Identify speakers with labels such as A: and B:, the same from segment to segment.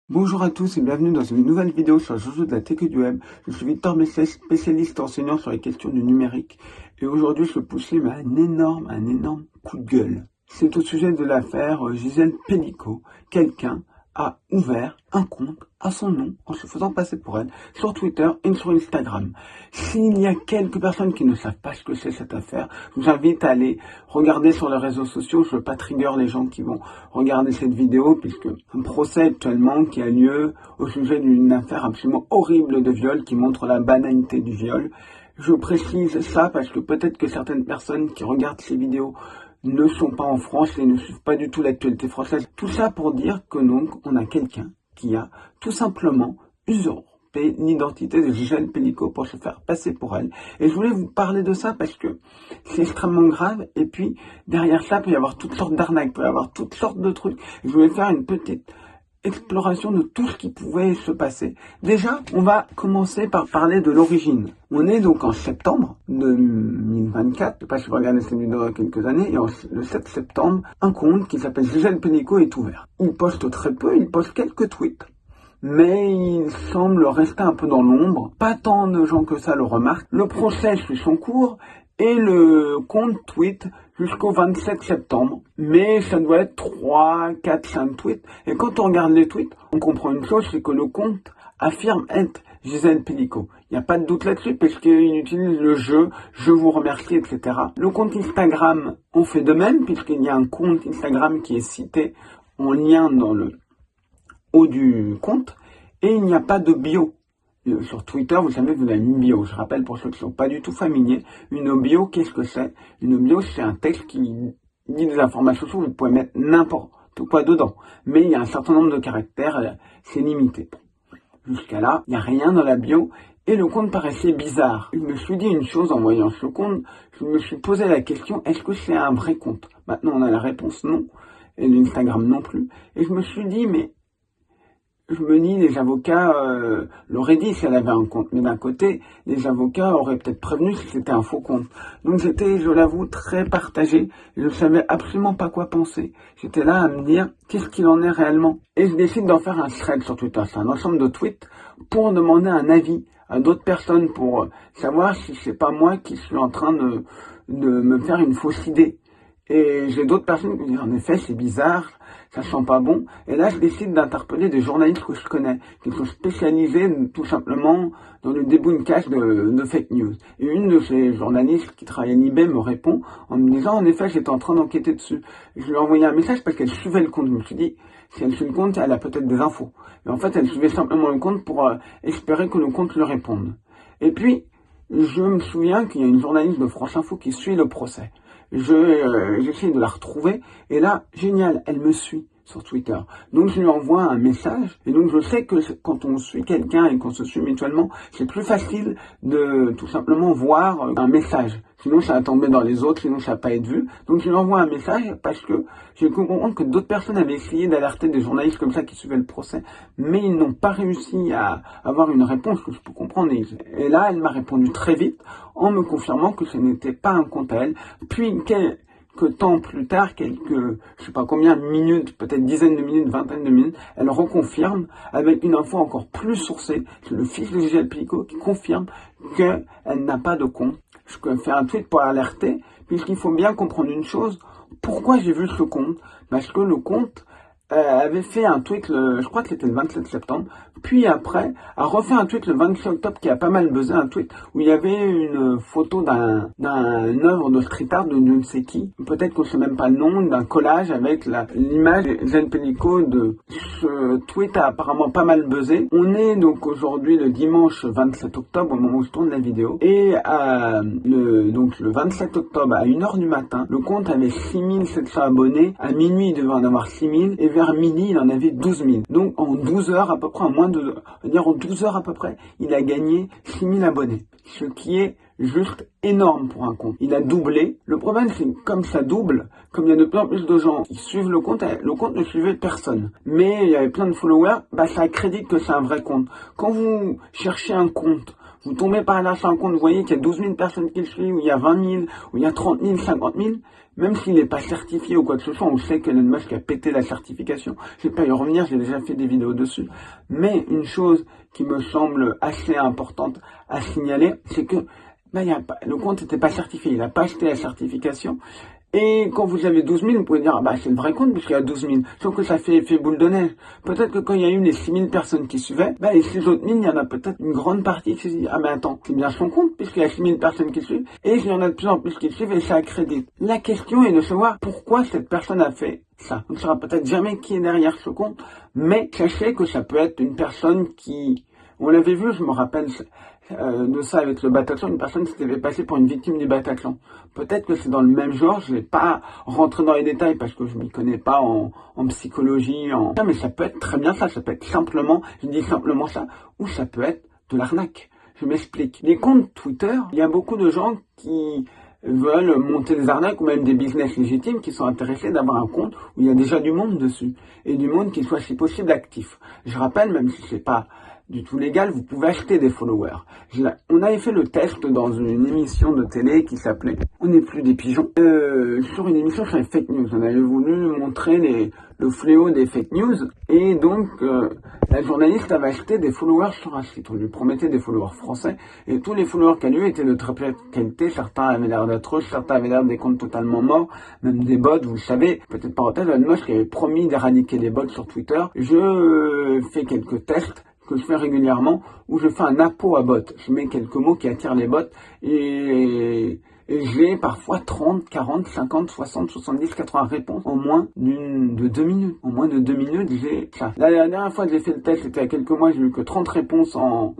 A: Bonjour à tous et bienvenue dans une nouvelle vidéo sur Jojo de la Tech et du Web. Je suis Victor Messès, spécialiste enseignant sur les questions du numérique. Et aujourd'hui, je vais pousser un énorme coup de gueule. C'est au sujet de l'affaire Gisèle Pelicot. Quelqu'un a ouvert un compte à son nom en se faisant passer pour elle sur Twitter et sur Instagram. S'il y a quelques personnes qui ne savent pas ce que c'est cette affaire, je vous invite à aller regarder sur les réseaux sociaux. Je ne veux pas trigger les gens qui vont regarder cette vidéo puisque un procès actuellement qui a lieu au sujet d'une affaire absolument horrible de viol qui montre la banalité du viol. Je précise ça parce que peut-être que certaines personnes qui regardent ces vidéos ne sont pas en France et ne suivent pas du tout l'actualité française. Tout ça pour dire que donc on a quelqu'un qui a tout simplement usurpé l'identité de Gisèle Pelicot pour se faire passer pour elle. Et je voulais vous parler de ça parce que c'est extrêmement grave. Et puis derrière ça, il peut y avoir toutes sortes d'arnaques, il peut y avoir toutes sortes de trucs. Je voulais faire une petite exploration de tout ce qui pouvait se passer. Déjà, on va commencer par parler de l'origine. On est donc en septembre 2024, je ne sais pas si vous regardez cette vidéo il y a quelques années, et le 7 septembre, un compte qui s'appelle Gisèle Pelicot est ouvert. Il poste très peu, il poste quelques tweets, mais il semble rester un peu dans l'ombre. Pas tant de gens que ça le remarquent. Le procès suit son cours, et le compte tweet jusqu'au 27 septembre. Mais ça doit être 3, 4, 5 tweets. Et quand on regarde les tweets, on comprend une chose, c'est que le compte affirme être Gisèle Pelicot. Il n'y a pas de doute là-dessus parce qu'il utilise le jeu, je vous remercie, etc. Le compte Instagram, on fait de même puisqu'il y a un compte Instagram qui est cité en lien dans le haut du compte. Et il n'y a pas de bio. Sur Twitter, vous savez, vous avez une bio. Je rappelle pour ceux qui ne sont pas du tout familiers, une bio, qu'est-ce que c'est? Une bio, c'est un texte qui dit des informations sur vous pouvez mettre n'importe quoi dedans. Mais il y a un certain nombre de caractères, c'est limité. Jusqu'à là, il n'y a rien dans la bio et le compte paraissait bizarre. Je me suis dit une chose en voyant ce compte, je me suis posé la question, est-ce que c'est un vrai compte? Maintenant, on a la réponse non, et l'Instagram non plus. Et je me suis dit, mais je me dis, les avocats l'auraient dit si elle avait un compte. Mais d'un côté, les avocats auraient peut-être prévenu si c'était un faux compte. Donc j'étais, je l'avoue, très partagé. Je ne savais absolument pas quoi penser. J'étais là à me dire, qu'est-ce qu'il en est réellement? Et je décide d'en faire un thread sur Twitter. C'est un ensemble de tweets pour demander un avis à d'autres personnes pour savoir si c'est pas moi qui suis en train de me faire une fausse idée. Et j'ai d'autres personnes qui me disent, en effet, c'est bizarre, ça sent pas bon. Et là, je décide d'interpeller des journalistes que je connais, qui sont spécialisés tout simplement dans le débounkage de fake news. Et une de ces journalistes qui travaille à l'IB me répond en me disant, en effet, j'étais en train d'enquêter dessus. Et je lui ai envoyé un message parce qu'elle suivait le compte. Je me suis dit, si elle suit le compte, elle a peut-être des infos. Et en fait, elle suivait simplement le compte pour espérer que le compte lui réponde. Et puis, je me souviens qu'il y a une journaliste de France Info qui suit le procès. J'essaie de la retrouver et là, génial, elle me suit sur Twitter. Donc je lui envoie un message et donc je sais que quand on suit quelqu'un et qu'on se suit mutuellement, c'est plus facile de tout simplement voir un message. Sinon ça va tomber dans les autres, sinon ça va pas être vu. Donc je lui envoie un message parce que j'ai cru comprendre que d'autres personnes avaient essayé d'alerter des journalistes comme ça qui suivaient le procès, mais ils n'ont pas réussi à avoir une réponse que je peux comprendre. Et là, elle m'a répondu très vite en me confirmant que ce n'était pas un compte à elle. Puis quelques temps plus tard, je sais pas combien de minutes, peut-être dizaines de minutes, vingtaines de minutes, elle reconfirme avec une info encore plus sourcée. C'est le fils de Gisèle Pelicot qui confirme qu'elle n'a pas de compte. Je fais un tweet pour alerter, puisqu'il faut bien comprendre une chose. Pourquoi j'ai vu ce compte? Parce que le compte avait fait un tweet, je crois que c'était le 27 septembre, puis après a refait un tweet le 26 octobre qui a pas mal buzzé, un tweet où il y avait une photo d'un œuvre de street art de je ne sais qui, peut-être qu'on ne sait même pas le nom, d'un collage avec l'image de Gisèle Pelicot. Ce tweet a apparemment pas mal buzzé. On est donc aujourd'hui le dimanche 27 octobre au moment où je tourne la vidéo, et donc le 27 octobre à 1h du matin, le compte avait 6700 abonnés, à minuit il devait en avoir 6000, et vers midi, il en avait 12 000. Donc, en 12 heures à peu près, en 12 heures à peu près, il a gagné 6 000 abonnés. Ce qui est juste énorme pour un compte. Il a doublé. Le problème, c'est que comme ça double, comme il y a de plus en plus de gens qui suivent le compte ne suivait personne. Mais il y avait plein de followers, ça accrédite que c'est un vrai compte. Quand vous cherchez un compte, Vous tombez par là sur un compte, vous voyez qu'il y a 12 000 personnes qui le suivent, ou il y a 20 000, ou il y a 30 000, 50 000, même s'il n'est pas certifié ou quoi que ce soit, on sait qu'Elon Musk a pété la certification. Je ne vais pas y revenir, j'ai déjà fait des vidéos dessus. Mais une chose qui me semble assez importante à signaler, c'est que le compte n'était pas certifié, il n'a pas acheté la certification. Et quand vous avez 12 000, vous pouvez dire, c'est le vrai compte puisqu'il y a 12 000. Sauf que ça fait effet boule de neige. Peut-être que quand il y a eu les 6 000 personnes qui suivaient, les 6 autres 1000, il y en a peut-être une grande partie qui se dit, attends, c'est bien son compte puisqu'il y a 6 000 personnes qui suivent. Et il y en a de plus en plus qui suivent et ça accrédite. La question est de savoir pourquoi cette personne a fait ça. On ne saura peut-être jamais qui est derrière ce compte, mais sachez que ça peut être une personne qui... On l'avait vu, je me rappelle de ça avec le Bataclan, une personne qui s'était passée pour une victime du Bataclan. Peut-être que c'est dans le même genre, je ne vais pas rentrer dans les détails parce que je ne m'y connais pas en psychologie, mais ça peut être très bien ça peut être simplement, je dis simplement ça, ou ça peut être de l'arnaque. Je m'explique. Les comptes Twitter, il y a beaucoup de gens qui veulent monter des arnaques ou même des business légitimes qui sont intéressés d'avoir un compte où il y a déjà du monde dessus et du monde qui soit si possible actif. Je rappelle, même si c'est pas du tout légal, vous pouvez acheter des followers. On avait fait le test dans une émission de télé qui s'appelait On n'est plus des pigeons, sur une émission sur les fake news. On avait voulu montrer le fléau des fake news et donc la journaliste avait acheté des followers sur un site. On lui promettait des followers français et tous les followers qu'elle a eu étaient de très bonne qualité. Certains avaient l'air d'être certains avaient l'air des comptes totalement morts, même des bots. Vous le savez, peut-être parenthèse, Elon Musk avait promis d'éradiquer les bots sur Twitter. Je fais quelques tests que je fais régulièrement, où je fais un apo à bots. Je mets quelques mots qui attirent les bots, et j'ai parfois 30, 40, 50, 60, 70, 80 réponses en moins de 2 minutes. En moins de 2 minutes, j'ai ça. La dernière fois que j'ai fait le test, c'était il y a quelques mois, j'ai eu que 30 réponses en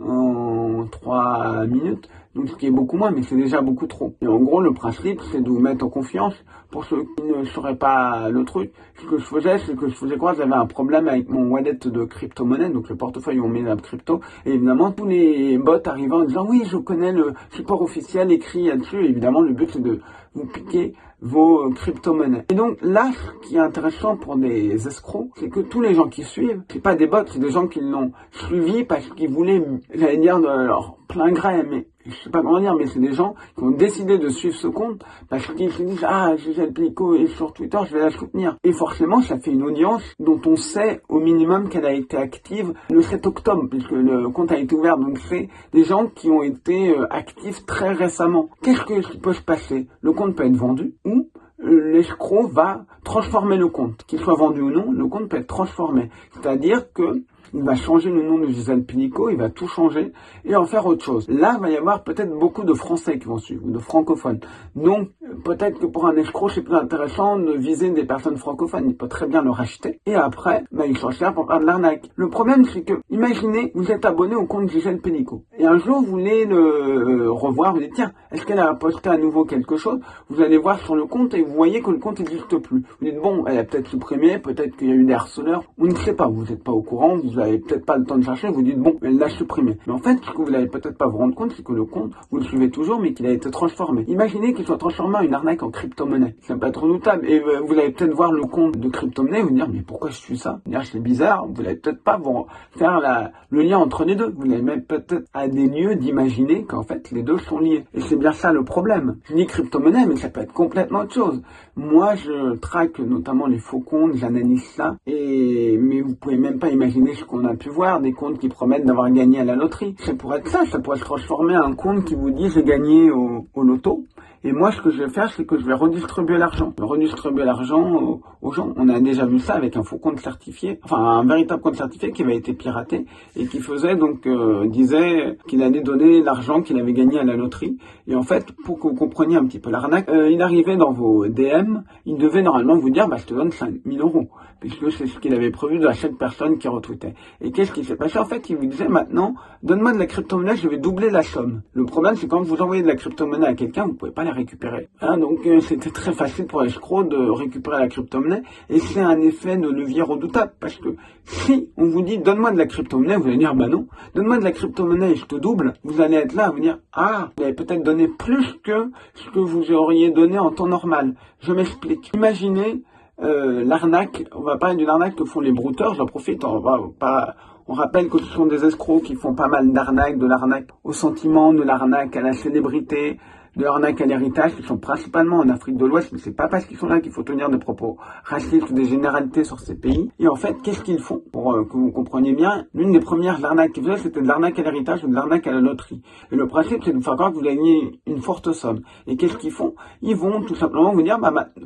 A: 3 minutes. Donc ce qui est beaucoup moins, mais c'est déjà beaucoup trop. Et en gros, le principe, c'est de vous mettre en confiance. Pour ceux qui ne sauraient pas le truc, ce que je faisais, c'est que je faisais croire que j'avais un problème avec mon wallet de crypto-monnaie, donc le portefeuille où on met la crypto. Et évidemment, tous les bots arrivaient en disant, oui, je connais le support officiel écrit là-dessus. Et évidemment, le but, c'est de vous piquer vos crypto-monnaies. Et donc là, ce qui est intéressant pour des escrocs, c'est que tous les gens qui suivent, c'est pas des bots, c'est des gens qui l'ont suivi parce qu'ils voulaient, j'allais dire, de leur plein gré, mais je sais pas comment dire, mais c'est des gens qui ont décidé de suivre ce compte parce qu'ils se disent, Gisèle Picot est sur Twitter, je vais la soutenir. Et forcément, ça fait une audience dont on sait au minimum qu'elle a été active le 7 octobre, puisque le compte a été ouvert. Donc c'est des gens qui ont été actifs très récemment. Qu'est-ce qui peut se passer? Le compte peut être vendu ou l'escroc va transformer le compte. Qu'il soit vendu ou non, le compte peut être transformé. C'est-à-dire que il va changer le nom de Gisèle Picot, il va tout changer et en faire autre chose. Là, il va y avoir peut-être beaucoup de Français qui vont suivre, ou de francophones. Donc, peut-être que pour un escroc, c'est plus intéressant de viser des personnes francophones. Il peut très bien le racheter. Et après, il s'en sert pour faire de l'arnaque. Le problème, c'est que, imaginez, vous êtes abonné au compte Gisèle Picot. Et un jour, vous voulez le revoir, vous dites, tiens, est-ce qu'elle a posté à nouveau quelque chose? Vous allez voir sur le compte et vous voyez que le compte n'existe plus. Vous dites, bon, elle a peut-être supprimé, peut-être qu'il y a eu des harceleurs. On ne sait pas, vous n'êtes pas au courant, vous n'avez peut-être pas le temps de chercher, vous dites, bon, elle l'a supprimé. Mais en fait, ce que vous n'allez peut-être pas vous rendre compte, c'est que le compte, vous le suivez toujours, mais qu'il a été transformé. Imaginez qu'il soit transformé en une arnaque en crypto-monnaie. Ça peut être redoutable. Et vous allez peut-être voir le compte de crypto-monnaie et vous dire, mais pourquoi je suis ça? C'est bizarre. Vous n'allez peut-être pas vous faire le lien entre les deux. Vous n'allez même peut-être à des lieux d'imaginer qu'en fait, les deux sont liés. Et c'est bien ça le problème. Je dis crypto-monnaie, mais ça peut être complètement autre chose. Moi, je traque notamment les faux comptes, j'analyse ça, mais vous pouvez même pas imaginer ce qu'on a pu voir, des comptes qui promettent d'avoir gagné à la loterie. Ça pourrait être ça pourrait se transformer en un compte qui vous dit j'ai gagné au loto. Et moi, ce que je vais faire, c'est que je vais redistribuer l'argent. Redistribuer l'argent aux gens. On a déjà vu ça avec un faux compte certifié, enfin un véritable compte certifié qui avait été piraté et qui faisait donc disait qu'il allait donner l'argent qu'il avait gagné à la loterie. Et en fait, pour que vous compreniez un petit peu l'arnaque, il arrivait dans vos DM, il devait normalement vous dire, je te donne 5 000 euros, puisque c'est ce qu'il avait prévu à chaque personne qui retweetait. Et qu'est-ce qui s'est passé? En fait, il vous disait maintenant, donne-moi de la crypto-monnaie, je vais doubler la somme. Le problème, c'est quand vous envoyez de la crypto-monnaie à quelqu'un, vous pouvez pas la récupérer. Donc c'était très facile pour l'escroc de récupérer la crypto-monnaie, et c'est un effet de levier redoutable, parce que si on vous dit donne-moi de la crypto-monnaie, vous allez dire non, donne-moi de la crypto-monnaie et je te double, vous allez être là à vous dire vous avez peut-être donné plus que ce que vous auriez donné en temps normal. Je m'explique. Imaginez l'arnaque, on va parler d'une arnaque que font les brouteurs, j'en profite, on rappelle que ce sont des escrocs qui font pas mal d'arnaques, de l'arnaque au sentiment, de l'arnaque à la célébrité, de l'arnaque à l'héritage, qui sont principalement en Afrique de l'Ouest, mais c'est pas parce qu'ils sont là qu'il faut tenir des propos racistes ou des généralités sur ces pays. Et en fait, qu'est-ce qu'ils font? Pour que vous compreniez bien, l'une des premières arnaques qu'ils faisaient, c'était de l'arnaque à l'héritage ou de l'arnaque à la loterie. Et le principe, c'est de vous faire croire que vous gagnez une forte somme. Et qu'est-ce qu'ils font? Ils vont tout simplement vous dire,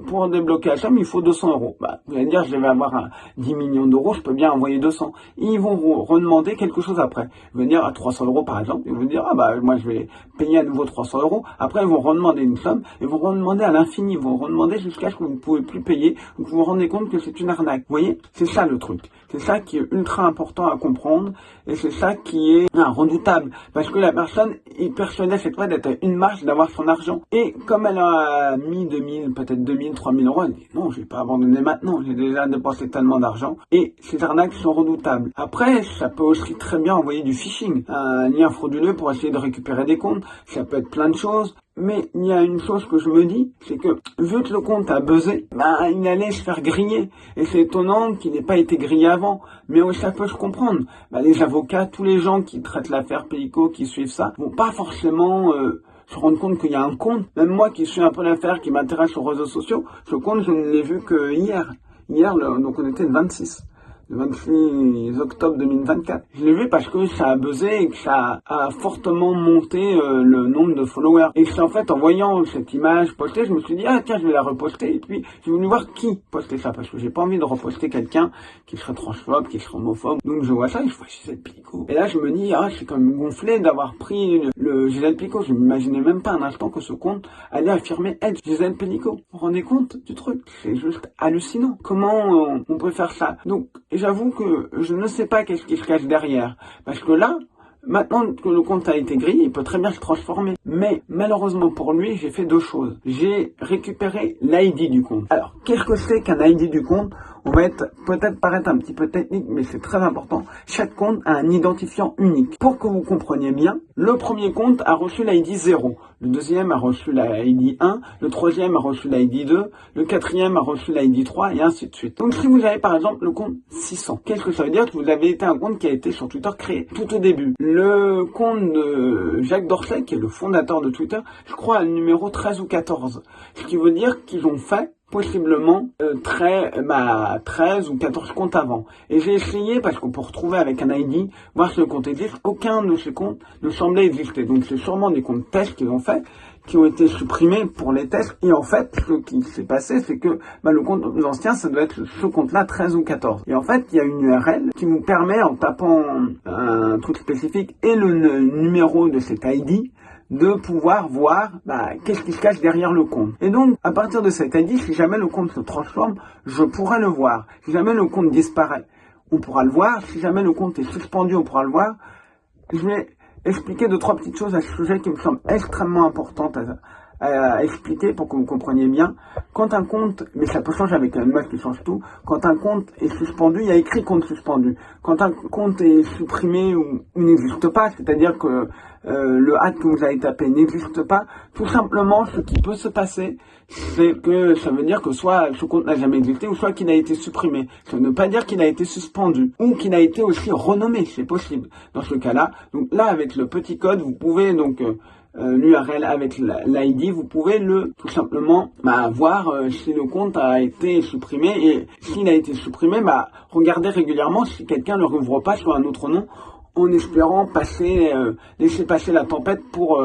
A: pour débloquer la somme, il faut 200 euros. Vous allez dire, je vais avoir 10 millions d'euros, je peux bien envoyer 200. Et ils vont vous redemander quelque chose après. Ils vont dire à 300 euros par exemple, ils vont dire, moi je vais payer à nouveau 300 euros. Après, ils vont redemander une somme et vous redemander à l'infini, vous redemander jusqu'à ce que vous ne pouvez plus payer, vous vous rendez compte que c'est une arnaque. Vous voyez, c'est ça le truc. C'est ça qui est ultra important à comprendre et c'est ça qui est redoutable parce que la personne est persuadée cette fois d'être à une marge d'avoir son argent. Et comme elle a mis 2000, peut-être 2000, 3000 euros, elle dit non, je vais pas abandonner maintenant, j'ai déjà dépensé tellement d'argent. Et ces arnaques sont redoutables. Après, ça peut aussi très bien envoyer du phishing, un lien frauduleux pour essayer de récupérer des comptes. Ça peut être plein de choses. Mais il y a une chose que je me dis, c'est que vu que le compte a buzzé, il allait se faire griller. Et c'est étonnant qu'il n'ait pas été grillé avant. Mais ça peut se comprendre. Les avocats, tous les gens qui traitent l'affaire Pélico, qui suivent ça, vont pas forcément se rendre compte qu'il y a un compte. Même moi qui suis un peu l'affaire, qui m'intéresse aux réseaux sociaux, ce compte, je ne l'ai vu que hier. Hier, donc on était le 26. Le 26 octobre 2024. Je l'ai vu parce que ça a buzzé et que ça a fortement monté le nombre de followers. Et c'est en fait en voyant cette image postée, je me suis dit, tiens, je vais la reposter. Et puis, j'ai voulu voir qui postait ça parce que j'ai pas envie de reposter quelqu'un qui serait transphobe, qui serait homophobe. Donc je vois ça et je vois Gisèle Pélico. Et là, je me dis, c'est quand même gonflé d'avoir pris le Gisèle Pélico. Je m'imaginais même pas un instant que ce compte allait affirmer être Gisèle Pélico. Vous vous rendez compte du truc? C'est juste hallucinant. Comment on peut faire ça? Donc, j'avoue que je ne sais pas qu'est-ce qui se cache derrière. Parce que là, maintenant que le compte a été grillé, il peut très bien se transformer. Mais malheureusement pour lui, j'ai fait deux choses. J'ai récupéré l'ID du compte. Alors, qu'est-ce que c'est qu'un ID du compte? On va peut-être paraître un petit peu technique, mais c'est très important. Chaque compte a un identifiant unique. Pour que vous compreniez bien, le premier compte a reçu l'ID 0. Le deuxième a reçu l'ID 1. Le troisième a reçu l'ID 2. Le quatrième a reçu l'ID 3 et ainsi de suite. Donc si vous avez par exemple le compte 600, qu'est-ce que ça veut dire? Que vous avez été un compte qui a été sur Twitter créé tout au début. Le compte de Jacques Dorsey, qui est le fondateur de Twitter, je crois à le numéro 13 ou 14. Ce qui veut dire qu'ils ont fait possiblement 13 ou 14 comptes avant. Et j'ai essayé, parce qu'on peut retrouver avec un ID, voir si le compte existe. Aucun de ces comptes ne semblait exister. Donc c'est sûrement des comptes tests qu'ils ont fait, qui ont été supprimés pour les tests. Et en fait, ce qui s'est passé, c'est que le compte ancien, ça doit être ce compte-là, 13 ou 14. Et en fait, il y a une URL qui vous permet, en tapant un truc spécifique et le numéro de cet ID, de pouvoir voir qu'est-ce qui se cache derrière le compte. Et donc, à partir de cet ID, si jamais le compte se transforme, je pourrai le voir. Si jamais le compte disparaît, on pourra le voir. Si jamais le compte est suspendu, on pourra le voir. Je vais expliquer 2-3 petites choses à ce sujet qui me semblent extrêmement importantes à expliquer pour que vous compreniez bien. Quand un compte, mais ça peut changer avec un image qui change tout, quand un compte est suspendu, il y a écrit compte suspendu. Quand un compte est supprimé ou n'existe pas, c'est-à-dire que le hack que vous avez tapé n'existe pas, tout simplement ce qui peut se passer, c'est que ça veut dire que soit ce compte n'a jamais existé ou soit qu'il a été supprimé. Ça ne veut pas dire qu'il a été suspendu ou qu'il a été aussi renommé, c'est possible dans ce cas-là. Donc là, avec le petit code, vous pouvez donc l'URL avec l'ID, vous pouvez tout simplement voir si le compte a été supprimé, et s'il a été supprimé, regardez régulièrement si quelqu'un ne le rouvre pas sur un autre nom, en espérant laisser passer la tempête pour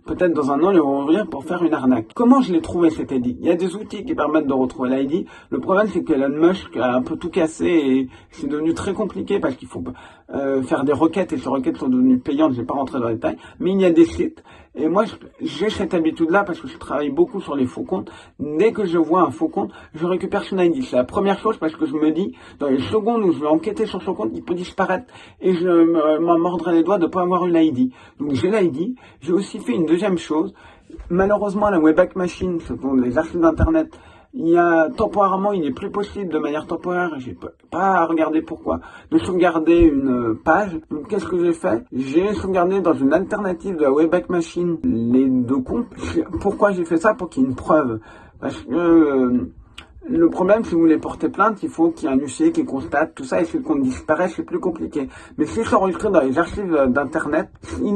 A: peut-être dans un an le rouvrir pour faire une arnaque. Comment je l'ai trouvé cet ID? Il y a des outils qui permettent de retrouver l'ID. Le problème, c'est que Elon Musk a un peu tout cassé et c'est devenu très compliqué parce qu'il faut faire des requêtes et ces requêtes sont devenues payantes. Je ne vais pas rentrer dans les détails, mais il y a des sites. Et moi, j'ai cette habitude-là parce que je travaille beaucoup sur les faux comptes. Dès que je vois un faux compte, je récupère son ID. C'est la première chose parce que je me dis, dans les secondes où je vais enquêter sur son compte, il peut disparaître et je m'en mordrai les doigts de ne pas avoir eu l'ID. Donc j'ai l'ID. J'ai aussi fait une deuxième chose. Malheureusement, la Wayback Machine, ce sont les archives d'Internet, temporairement, il n'est plus possible de manière temporaire, j'ai pas regardé pourquoi, de sauvegarder une page. Donc qu'est-ce que j'ai fait? J'ai sauvegardé dans une alternative de la Wayback Machine les deux comptes. Pourquoi j'ai fait ça? Pour qu'il y ait une preuve. Parce que Le problème, si vous voulez porter plainte, il faut qu'il y ait un huissier qui constate tout ça, et si le compte disparaît, c'est plus compliqué. Mais si c'est enregistré dans les archives d'Internet, ou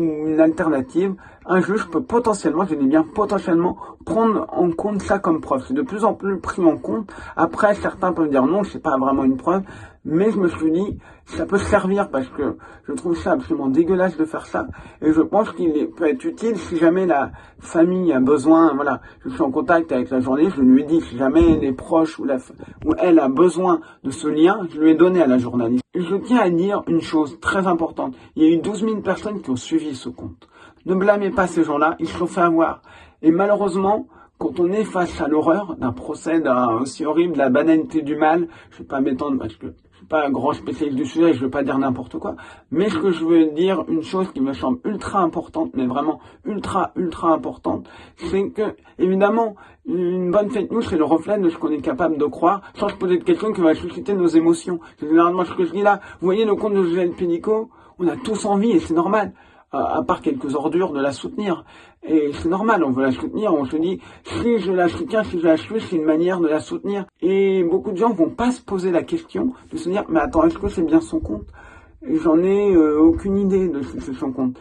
A: une alternative, un juge peut potentiellement, je dis bien potentiellement, prendre en compte ça comme preuve. C'est de plus en plus pris en compte. Après, certains peuvent dire non, c'est pas vraiment une preuve. Mais je me suis dit, ça peut servir parce que je trouve ça absolument dégueulasse de faire ça. Et je pense qu'il peut être utile si jamais la famille a besoin, voilà, je suis en contact avec la journaliste, je lui ai dit si jamais les proches ou elle a besoin de ce lien, je lui ai donné à la journaliste. Et je tiens à dire une chose très importante. Il y a eu 12 000 personnes qui ont suivi ce compte. Ne blâmez pas ces gens-là, ils se sont fait avoir. Et malheureusement, quand on est face à l'horreur d'un procès aussi horrible, de la banalité du mal, je ne vais pas m'étendre parce que je suis pas un grand spécialiste du sujet, je ne veux pas dire n'importe quoi, mais ce que je veux dire, une chose qui me semble ultra importante, mais vraiment ultra importante, c'est que, évidemment, une bonne fake news, c'est le reflet de ce qu'on est capable de croire, sans se poser de questions qui va susciter nos émotions. C'est généralement ce que je dis là. Vous voyez le compte de Gisèle Pénicaud, on a tous envie, et c'est normal, à part quelques ordures, de la soutenir. Et c'est normal, on veut la soutenir, on se dit, si je la soutiens, si je la suis, c'est une manière de la soutenir. Et beaucoup de gens vont pas se poser la question de se dire, mais attends, est-ce que c'est bien son compte? Et j'en ai aucune idée de si c'est son compte.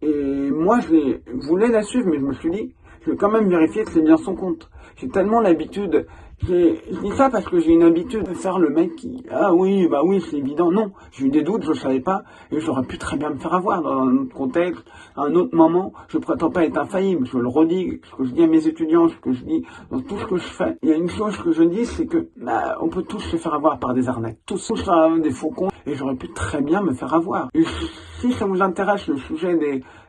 A: Et moi, je voulais la suivre, mais je me suis dit, je vais quand même vérifier que c'est bien son compte. J'ai tellement l'habitude, je dis ça parce que j'ai une habitude de faire le mec qui, ah oui, bah oui, c'est évident. Non, j'ai eu des doutes, je ne savais pas, et j'aurais pu très bien me faire avoir dans un autre contexte, à un autre moment. Je prétends pas être infaillible, je le redis, ce que je dis à mes étudiants, ce que je dis dans tout ce que je fais. Il y a une chose que je dis, c'est que, on peut tous se faire avoir par des arnaques, tous faire avoir des faux comptes, et j'aurais pu très bien me faire avoir. Et si ça vous intéresse, le sujet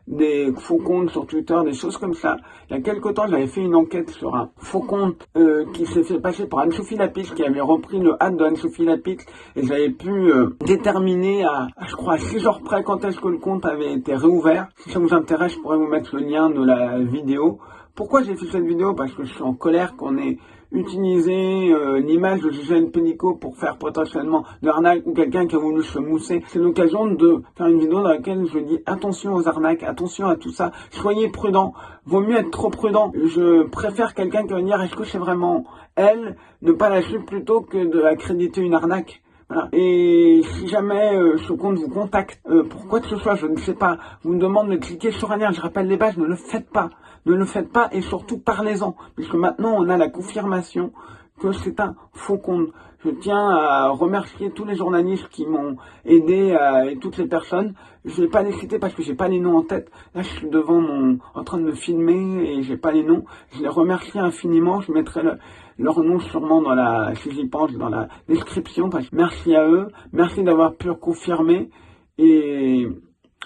A: des faux comptes sur Twitter, des choses comme ça. Il y a quelque temps, j'avais fait une enquête sur un faux compte qui s'est fait passer par Anne-Sophie Lapix, qui avait repris le hâte de Anne-Sophie Lapix, et j'avais pu déterminer je crois, à 6 heures près quand est-ce que le compte avait été réouvert. Si ça vous intéresse, je pourrais vous mettre le lien de la vidéo. Pourquoi j'ai fait cette vidéo? Parce que je suis en colère qu'on ait utilisé l'image de Gisèle Pénicaud pour faire potentiellement de l'arnaque ou quelqu'un qui a voulu se mousser. C'est l'occasion de faire une vidéo dans laquelle je dis attention aux arnaques, attention à tout ça, soyez prudents. Vaut mieux être trop prudent. Je préfère quelqu'un qui va dire est-ce que c'est vraiment elle, ne pas la suivre plutôt que d'accréditer une arnaque. Voilà. Et si jamais ce compte vous contacte, pour quoi que ce soit, je ne sais pas, vous me demande de cliquer sur un lien, je rappelle les bases, ne le faites pas. Ne le faites pas et surtout parlez-en, puisque maintenant on a la confirmation que c'est un faux compte. Je tiens à remercier tous les journalistes qui m'ont aidé et toutes les personnes. Je vais pas les citer parce que j'ai pas les noms en tête. Là, je suis en train de me filmer et j'ai pas les noms. Je les remercie infiniment. Je mettrai leur nom sûrement si j'y pense, dans la description. Merci à eux. Merci d'avoir pu confirmer et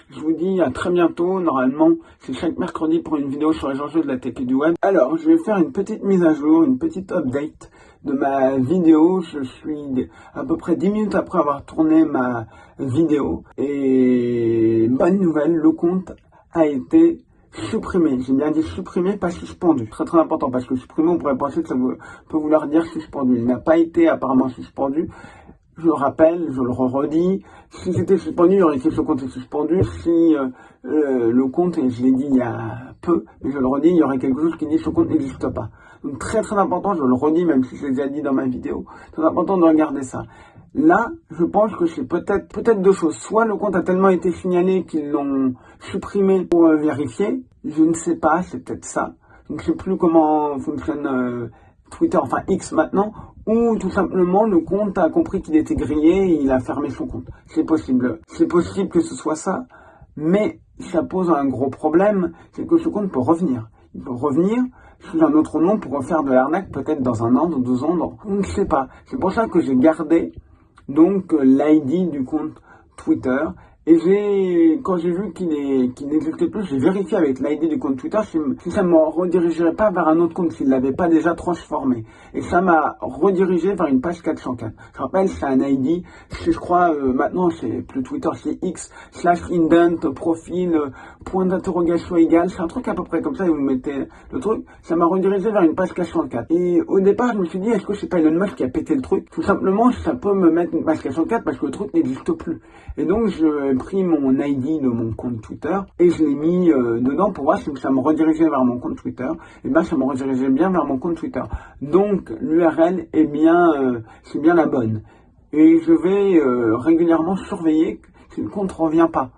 A: je vous dis à très bientôt. Normalement, c'est chaque mercredi pour une vidéo sur les enjeux de la tech et du web. Alors, je vais faire une petite mise à jour, une petite update de ma vidéo. Je suis à peu près 10 minutes après avoir tourné ma vidéo. Et bonne nouvelle, le compte a été supprimé. J'ai bien dit supprimé, pas suspendu. Très très important, parce que supprimé, on pourrait penser que ça peut vouloir dire suspendu. Il n'a pas été apparemment suspendu. Je le rappelle, je le redis, si c'était suspendu, il y aurait écrit ce compte est suspendu. Si le compte, et je l'ai dit il y a peu, mais je le redis, il y aurait quelque chose qui dit ce compte n'existe pas. Donc très très important, je le redis, même si je l'ai déjà dit dans ma vidéo, très important de regarder ça. Là, je pense que c'est peut-être deux choses. Soit le compte a tellement été signalé qu'ils l'ont supprimé pour vérifier, je ne sais pas, c'est peut-être ça. Je ne sais plus comment fonctionne Twitter, enfin X maintenant, ou tout simplement le compte a compris qu'il était grillé et il a fermé son compte. C'est possible. C'est possible que ce soit ça, mais ça pose un gros problème, c'est que ce compte peut revenir. Il peut revenir sous un autre nom pour refaire de l'arnaque, peut-être dans 1 an, dans 2 ans, on ne sait pas. C'est pour ça que j'ai gardé donc l'ID du compte Twitter. Et quand j'ai vu qu'il n'existait plus, j'ai vérifié avec l'ID du compte Twitter si ça ne me redirigerait pas vers un autre compte, s'il ne l'avait pas déjà transformé. Et ça m'a redirigé vers une page 404. Je rappelle, c'est un ID, je crois, maintenant c'est plus Twitter, c'est X, /indent, profil, point d'interrogation égal, c'est un truc à peu près comme ça, et vous mettez le truc. Ça m'a redirigé vers une page 404. Et au départ, je me suis dit, est-ce que c'est pas Elon Musk qui a pété le truc? Tout simplement, ça peut me mettre une page 404 parce que le truc n'existe plus. Et donc, j'avais pris mon ID de mon compte Twitter et je l'ai mis dedans pour voir si ça me redirigeait vers mon compte Twitter. Et ben ça me redirigeait bien vers mon compte Twitter. Donc l'URL est bien, c'est bien la bonne. Et je vais régulièrement surveiller si le compte ne revient pas.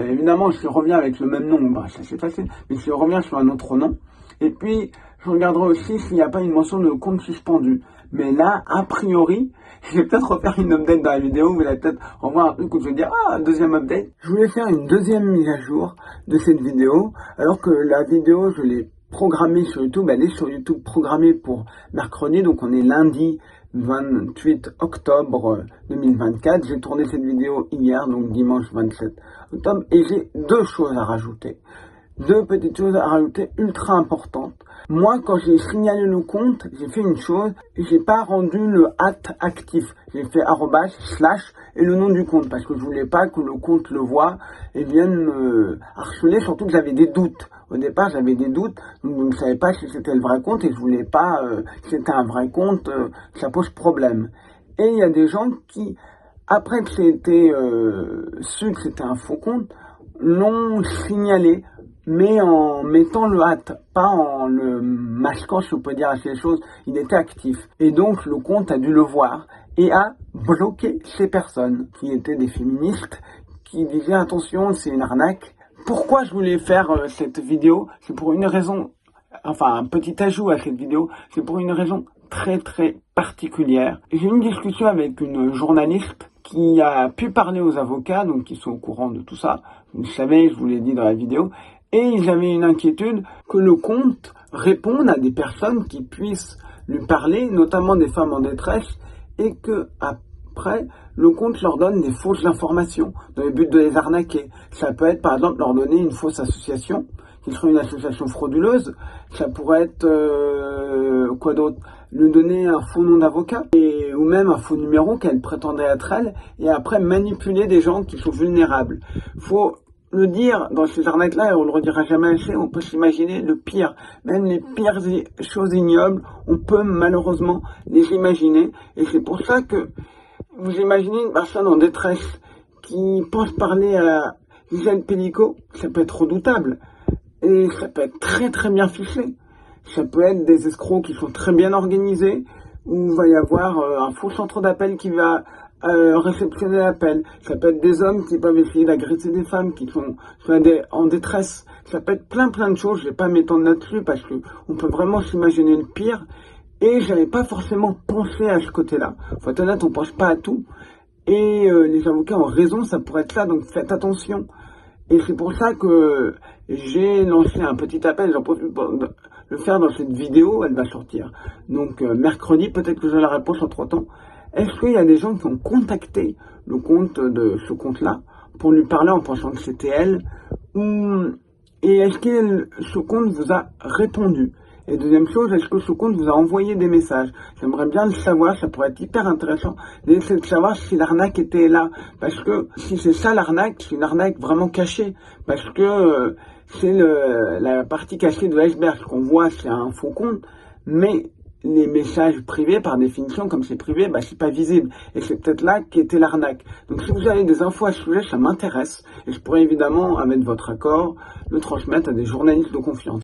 A: Évidemment, si je reviens avec le même nom, bah, ça c'est facile. Mais si je reviens sur un autre nom, et puis je regarderai aussi s'il n'y a pas une mention de compte suspendu. Mais là, a priori, je vais peut-être refaire une update dans la vidéo. Vous allez peut-être revoir un truc où je vais dire, ah, deuxième update. Je voulais faire une deuxième mise à jour de cette vidéo, alors que la vidéo, je l'ai programmée sur YouTube. Elle est sur YouTube programmée pour mercredi, donc on est lundi 28 octobre 2024. J'ai tourné cette vidéo hier, donc dimanche 27 octobre, et j'ai deux choses à rajouter. Deux petites choses à rajouter ultra importantes. Moi, quand j'ai signalé le compte, j'ai fait une chose, j'ai pas rendu le actif. J'ai fait / et le nom du compte, parce que je voulais pas que le compte le voie et vienne me harceler, surtout que j'avais des doutes. Au départ, j'avais des doutes, donc je ne savais pas si c'était le vrai compte et je voulais pas, si c'était un vrai compte, ça pose problème. Et il y a des gens qui, après que c'était su que c'était un faux compte, l'ont signalé, mais en mettant le pas en le masquant, si on peut dire assez les choses, il était actif. Et donc le compte a dû le voir et a bloqué ces personnes qui étaient des féministes, qui disaient attention, c'est une arnaque. Pourquoi je voulais faire cette vidéo? C'est pour une raison, enfin un petit ajout à cette vidéo, c'est pour une raison très très particulière. J'ai eu une discussion avec une journaliste qui a pu parler aux avocats, donc qui sont au courant de tout ça. Vous le savez, je vous l'ai dit dans la vidéo. Et ils avaient une inquiétude que le compte réponde à des personnes qui puissent lui parler, notamment des femmes en détresse, et que après, le compte leur donne des fausses informations dans le but de les arnaquer. Ça peut être, par exemple, leur donner une fausse association, qui serait une association frauduleuse. Ça pourrait être, quoi d'autre? Lui donner un faux nom d'avocat, ou même un faux numéro qu'elle prétendrait être elle, et après manipuler des gens qui sont vulnérables. Faut le dire dans ces arnaques-là, et on le redira jamais assez, on peut s'imaginer le pire. Même les pires choses ignobles, on peut malheureusement les imaginer. Et c'est pour ça que vous imaginez une personne en détresse qui pense parler à Gisèle Pelicot, ça peut être redoutable. Et ça peut être très très bien ficelé. Ça peut être des escrocs qui sont très bien organisés, où il va y avoir un faux centre d'appel qui va réceptionner l'appel. Ça peut être des hommes qui peuvent essayer d'agresser des femmes qui sont en détresse. Ça peut être plein de choses. Je vais pas m'étendre là-dessus parce que on peut vraiment s'imaginer le pire. Et j'avais pas forcément pensé à ce côté-là. Faut être honnête, on pense pas à tout. Et les avocats ont raison, ça pourrait être ça, donc faites attention. Et c'est pour ça que j'ai lancé un petit appel, j'en profite pour le faire dans cette vidéo, elle va sortir. Donc mercredi, peut-être que j'ai la réponse entre-temps. Est-ce qu'il y a des gens qui ont contacté le compte de ce compte-là pour lui parler en pensant que c'était elle? Et est-ce que ce compte vous a répondu? Et deuxième chose, est-ce que ce compte vous a envoyé des messages? J'aimerais bien le savoir, ça pourrait être hyper intéressant d'essayer de savoir si l'arnaque était là. Parce que si c'est ça l'arnaque, c'est une arnaque vraiment cachée. Parce que c'est la partie cachée de l'iceberg. Ce qu'on voit, c'est un faux compte. Mais les messages privés, par définition, comme c'est privé, bah, c'est pas visible. Et c'est peut-être là qu'était l'arnaque. Donc si vous avez des infos à ce sujet, ça m'intéresse. Et je pourrais évidemment, avec votre accord, le transmettre à des journalistes de confiance.